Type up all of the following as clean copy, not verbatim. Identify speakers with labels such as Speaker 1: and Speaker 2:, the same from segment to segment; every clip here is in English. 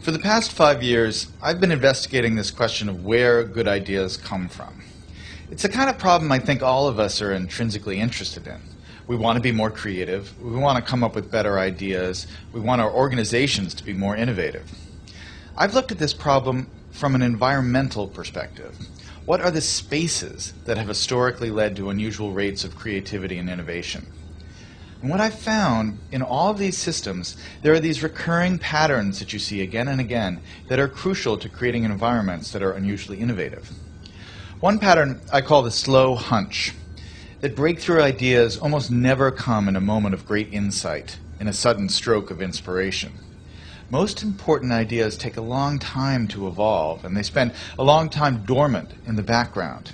Speaker 1: For the past 5 years, I've been investigating this question of where good ideas come from. It's a kind of problem I think all of us are intrinsically interested in. We want to be more creative, we want to come up with better ideas, we want our organizations to be more innovative. I've looked at this problem from an environmental perspective. What are the spaces that have historically led to unusual rates of creativity and innovation? And what I've found in all of these systems, there are these recurring patterns that you see again and again that are crucial to creating environments that are unusually innovative. One pattern I call the slow hunch, that breakthrough ideas almost never come in a moment of great insight, in a sudden stroke of inspiration. Most important ideas take a long time to evolve, and they spend a long time dormant in the background.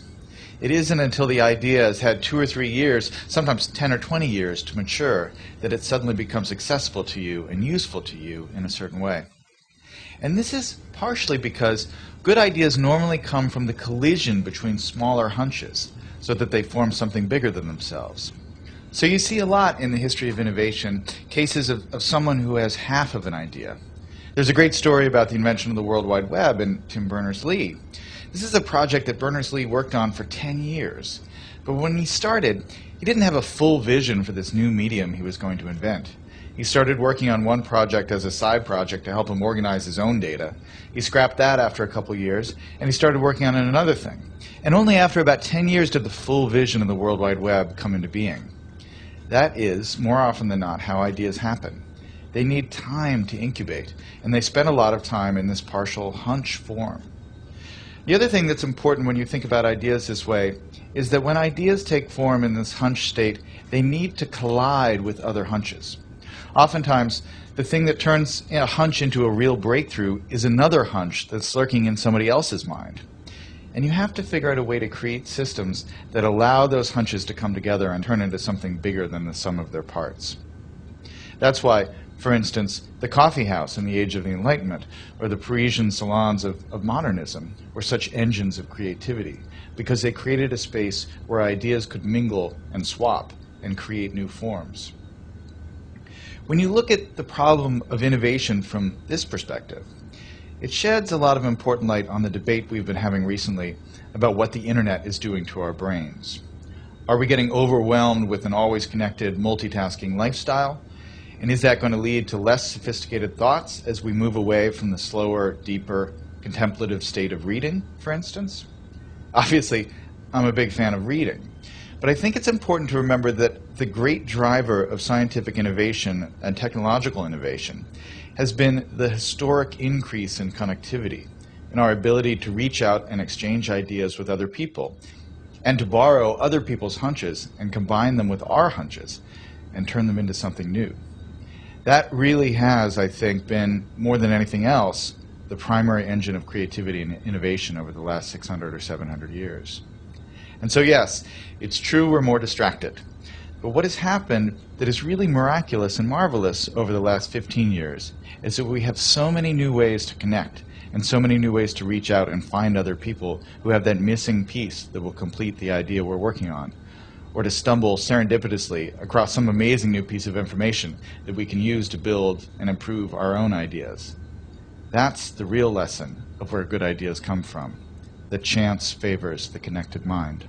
Speaker 1: It isn't until the idea has had 2 or 3 years, sometimes 10 or 20 years to mature, that it suddenly becomes accessible to you and useful to you in a certain way. And this is partially because good ideas normally come from the collision between smaller hunches, so that they form something bigger than themselves. So you see a lot in the history of innovation, cases of someone who has half of an idea. There's a great story about the invention of the World Wide Web in Tim Berners-Lee. This is a project that Berners-Lee worked on for 10 years. But when he started, he didn't have a full vision for this new medium he was going to invent. He started working on one project as a side project to help him organize his own data. He scrapped that after a couple years, and he started working on another thing. And only after about 10 years did the full vision of the World Wide Web come into being. That is, more often than not, how ideas happen. They need time to incubate, and they spend a lot of time in this partial hunch form. The other thing that's important when you think about ideas this way is that when ideas take form in this hunch state, they need to collide with other hunches. Oftentimes, the thing that turns a hunch into a real breakthrough is another hunch that's lurking in somebody else's mind. And you have to figure out a way to create systems that allow those hunches to come together and turn into something bigger than the sum of their parts. That's why, for instance, the coffee house in the Age of the Enlightenment, or the Parisian salons of modernism, were such engines of creativity, because they created a space where ideas could mingle and swap and create new forms. When you look at the problem of innovation from this perspective, it sheds a lot of important light on the debate we've been having recently about what the internet is doing to our brains. Are we getting overwhelmed with an always connected, multitasking lifestyle? And is that going to lead to less sophisticated thoughts as we move away from the slower, deeper, contemplative state of reading, for instance? Obviously, I'm a big fan of reading. But I think it's important to remember that the great driver of scientific innovation and technological innovation has been the historic increase in connectivity, in our ability to reach out and exchange ideas with other people, and to borrow other people's hunches and combine them with our hunches and turn them into something new. That really has, I think, been, more than anything else, the primary engine of creativity and innovation over the last 600 or 700 years. And so yes, it's true we're more distracted. But what has happened that is really miraculous and marvelous over the last 15 years is that we have so many new ways to connect and so many new ways to reach out and find other people who have that missing piece that will complete the idea we're working on, or to stumble serendipitously across some amazing new piece of information that we can use to build and improve our own ideas. That's the real lesson of where good ideas come from, that chance favors the connected mind.